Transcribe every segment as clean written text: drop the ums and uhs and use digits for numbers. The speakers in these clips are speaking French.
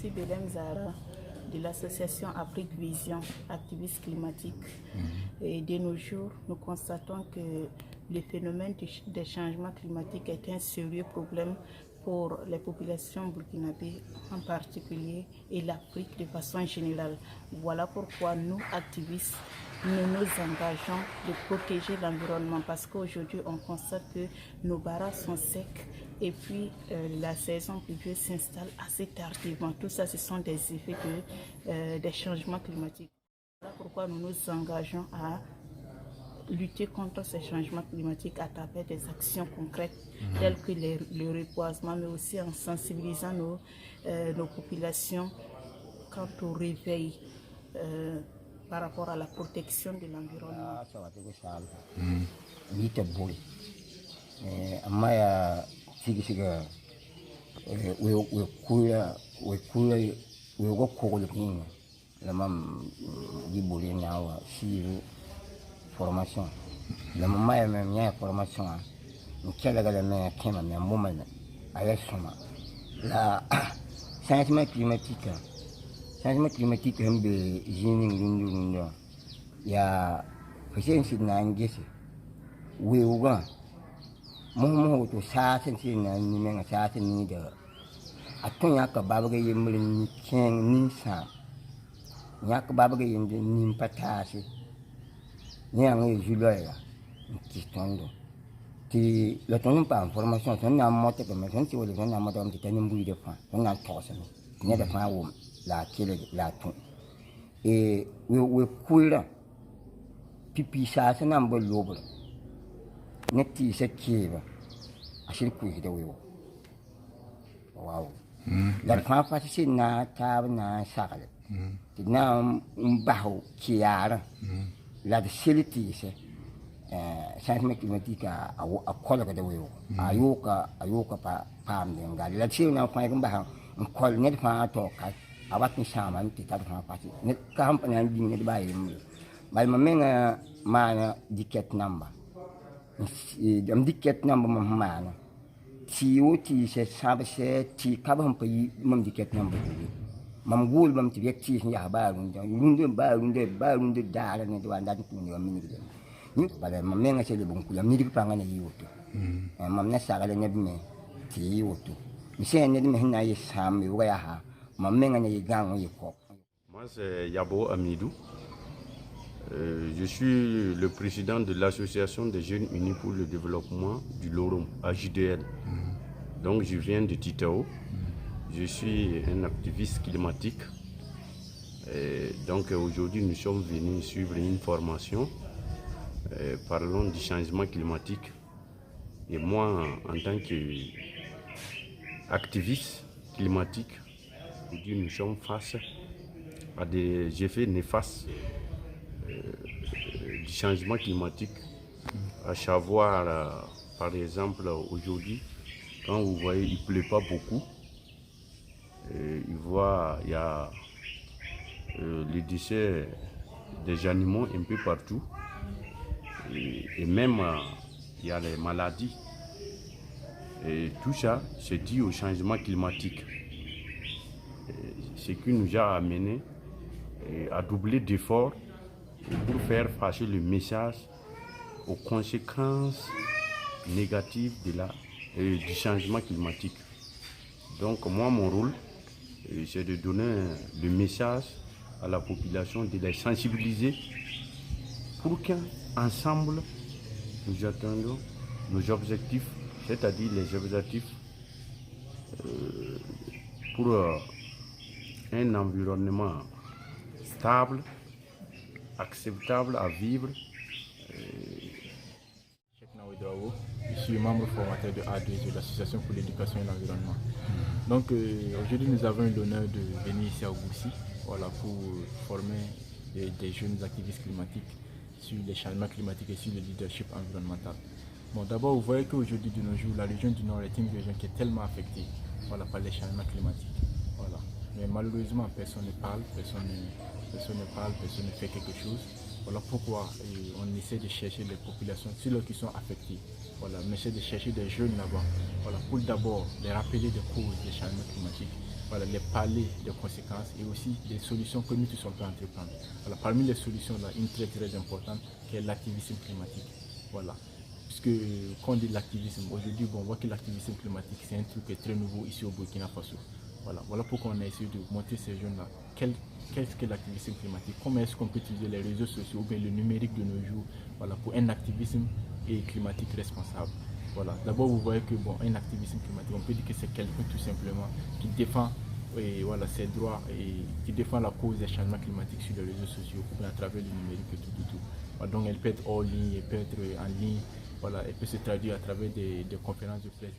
suis Belém Zara de l'association Afrique Vision, activiste climatique. Et de nos jours, nous constatons que le phénomène des changements climatiques est un sérieux problème pour les populations burkinabées en particulier et l'Afrique de façon générale. Voilà pourquoi nous, activistes, nous nous engageons de protéger l'environnement parce qu'aujourd'hui on constate que nos barrages sont secs et puis la saison pluvieuse s'installe assez tardivement. Tout ça, ce sont des effets des changements climatiques. Voilà pourquoi nous nous engageons à lutter contre ces changements climatiques à travers des actions concrètes telles que le reboisement, mais aussi en sensibilisant nos populations quant au réveil par rapport à la protection de l'environnement. Formation. La maman m'a formation. Quelle est la mère qui m'a mis un moment avec son la changement climatique. Changement climatique, un peu génie. Il y a peut-être c'est un geste. Oui, ou bien. Mon to ça, c'est un ça, c'est ni de. A ton yak babaga yemlin ken ni sa. Yak babaga yemlin ni patasi. Niang Julia, qui tombe. Qui le tombe pas en formation, on a monté comme ça, on a monté un petit peu de fin, on a tossé. Il y a des fins où la télé, la ton. Et we cool, pipi ça, c'est un bon lobe. Netti, c'est qui va. À chaque coup, il est wow. La fin, c'est na table, na salle. Na un baho qui a. La facility c'est changement climatique à col de wéo ayoka pa pam de ngal la ci na fa ngam un col net fa to ka awat ni sama ni ta fa pati net kam pa nan di net baye bal ma menga mana diket number dam diket number ma mana ti woti se sabe se ti ka ba pa yi mam diket number mam gul mam ti yekti ya ba runde dara ne do anda tu ni amini de ni bale mam menga se le bon kula mi di panga ne yiwoto mam na saga le ne me ti yiwoto mi se ne de me na yi sam mi wa ya ha mam menga ne gang yi ko. Moi c'est Yabo Amidou. Je suis le président de l'association des jeunes unis pour le développement du Lorum, AJDL. Donc je viens de Titao. Je suis un activiste climatique. Et donc aujourd'hui, nous sommes venus suivre une formation parlant du changement climatique. Et moi, en tant qu'activiste climatique, aujourd'hui, nous sommes face à des effets néfastes du changement climatique. À savoir, par exemple, aujourd'hui, quand vous voyez, il ne pleut pas beaucoup. Il y a les décès des animaux un peu partout et même il y a les maladies et tout ça c'est dû au changement climatique, ce qui nous a amené à doubler d'efforts pour faire passer le message aux conséquences négatives du changement climatique. Donc moi mon rôle c'est de donner le message à la population, de les sensibiliser pour qu'ensemble nous atteindrons nos objectifs, c'est-à-dire les objectifs pour un environnement stable, acceptable à vivre. Je suis membre formateur de A2, de l'Association pour l'éducation et l'environnement. Donc aujourd'hui nous avons l'honneur de venir ici à Ouboussi, voilà, pour former des jeunes activistes climatiques sur les changements climatiques et sur le leadership environnemental. Bon, d'abord vous voyez qu'aujourd'hui de nos jours la région du Nord est une région qui est tellement affectée, voilà, par les changements climatiques. Voilà. Mais malheureusement personne ne parle, personne ne fait quelque chose. Voilà pourquoi on essaie de chercher les populations, ceux qui sont affectés. Voilà, on essaie de chercher des jeunes là-bas. Voilà, pour d'abord les rappeler des causes des changements climatiques. Voilà, les parler des conséquences et aussi des solutions que nous tous on peut entreprendre. Voilà, parmi les solutions là, une très importante qui est l'activisme climatique. Voilà. Puisque quand on dit l'activisme, aujourd'hui, on voit que l'activisme climatique, c'est un truc qui est très nouveau ici au Burkina Faso. Voilà pourquoi on a essayé de montrer ces jeunes-là. Qu'est-ce que l'activisme climatique? Comment est-ce qu'on peut utiliser les réseaux sociaux ou bien le numérique de nos jours, voilà, pour un activisme climatique responsable. Voilà. D'abord, vous voyez que un activisme climatique, on peut dire que c'est quelqu'un tout simplement qui défend ses droits et qui défend la cause des changements climatiques sur les réseaux sociaux ou bien à travers le numérique et tout. Voilà, donc elle peut être hors ligne, elle peut être en ligne. Voilà, elle peut se traduire à travers des conférences de presse,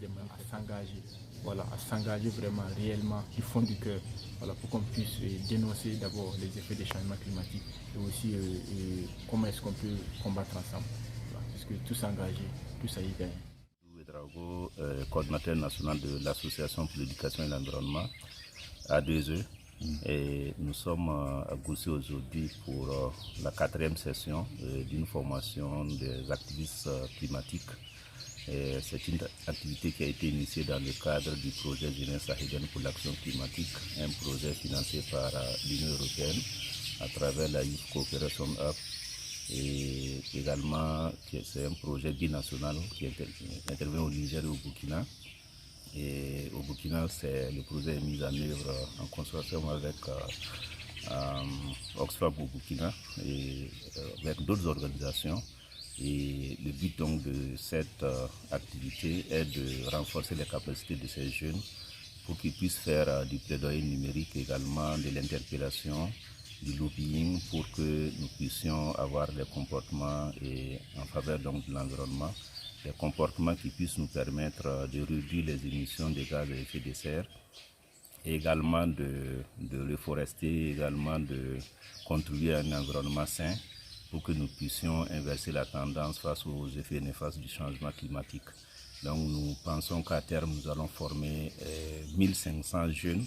à s'engager vraiment réellement du fond du cœur, voilà, pour qu'on puisse dénoncer d'abord les effets des changements climatiques et aussi comment est-ce qu'on peut combattre ensemble, voilà, parce que tous s'engager, tout ça y gagne. Drago, coordinateur national de l'association pour l'éducation et l'environnement, A2E. Et nous sommes à Goussé aujourd'hui pour la 4e session d'une formation des activistes climatiques. C'est une activité qui a été initiée dans le cadre du projet Jeunesse sahélienne pour l'action climatique, un projet financé par l'Union européenne à travers la Youth Cooperation Hub. Et également, c'est un projet binational qui intervient au Niger et au Burkina. Et au Burkina, le projet est mis en œuvre en consortium avec Oxfam au Burkina et avec d'autres organisations. Et le but donc de cette activité est de renforcer les capacités de ces jeunes pour qu'ils puissent faire du plaidoyer numérique, également de l'interpellation, du lobbying, pour que nous puissions avoir des comportements en faveur donc de l'environnement, des comportements qui puissent nous permettre de réduire les émissions de gaz à effet de serre, et également de reforester, également de contribuer à un environnement sain pour que nous puissions inverser la tendance face aux effets néfastes du changement climatique. Donc nous pensons qu'à terme nous allons former 1500 jeunes.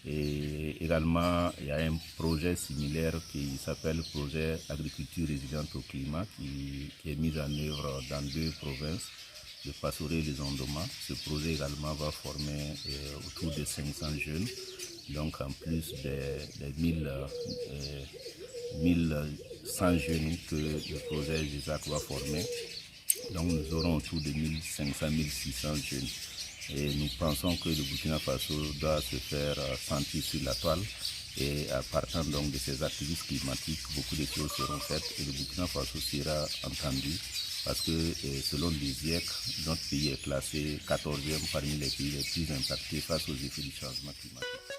Et également, il y a un projet similaire qui s'appelle le projet Agriculture résiliente au climat qui est mis en œuvre dans 2 provinces, le Passoré et les Ondoma. Ce projet également va former autour de 500 jeunes, donc en plus des 1100 jeunes que le projet GISAC va former. Donc nous aurons autour de 1500-1600 jeunes. Et nous pensons que le Burkina Faso doit se faire sentir sur la toile. Et à partir donc de ces activistes climatiques, beaucoup de choses seront faites et le Burkina Faso sera entendu. Parce que selon les GIEC, notre pays est classé 14e parmi les pays les plus impactés face aux effets du changement climatique.